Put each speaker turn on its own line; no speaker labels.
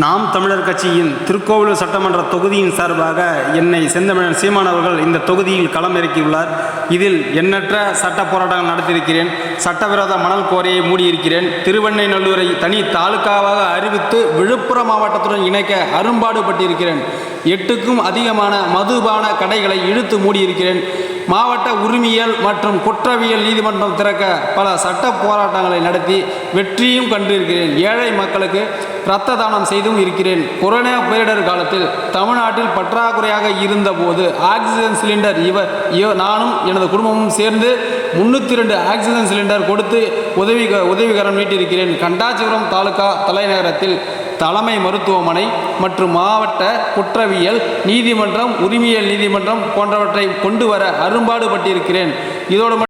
நாம் தமிழர் கட்சியின் திருக்கோவிலூர் சட்டமன்ற தொகுதியின் சார்பாக என்னை செந்தமிழன் சீமான் அவர்கள் இந்த தொகுதியில் களமிறக்கியுள்ளார். இதில் எண்ணற்ற சட்ட போராட்டங்கள் நடத்தியிருக்கிறேன். சட்டவிரோத மணல் கோரையை மூடியிருக்கிறேன். திருவெண்ணைநல்லூரை தனி தாலுக்காவாக அறிவித்து விழுப்புரம் மாவட்டத்துடன் இணைக்க அரும்பாடுபட்டிருக்கிறேன். 8க்கும் அதிகமான மதுபான கடைகளை இழுத்து மூடியிருக்கிறேன். மாவட்ட உரிமையியல் மற்றும் குற்றவியல் நீதிமன்றம் திறக்க பல சட்ட போராட்டங்களை நடத்தி வெற்றியும் கண்டிருக்கிறேன். ஏழை மக்களுக்கு இரத்த தானம் செய்தும் இருக்கிறேன். கொரோனா பேரிடர் காலத்தில் தமிழ்நாட்டில் பற்றாக்குறையாக இருந்தபோது ஆக்சிஜன் சிலிண்டர் நானும் எனது குடும்பமும் சேர்ந்து 302 ஆக்சிஜன் சிலிண்டர் கொடுத்து உதவிகரம் நீட்டிருக்கிறேன். கண்டாச்சிபுரம் தாலுகா தலைநகரத்தில் தலைமை மருத்துவமனை மற்றும் மாவட்ட குற்றவியல் நீதிமன்றம், உரிமையியல் நீதிமன்றம் போன்றவற்றை கொண்டு வர அரும்பாடுபட்டிருக்கிறேன். இதோடு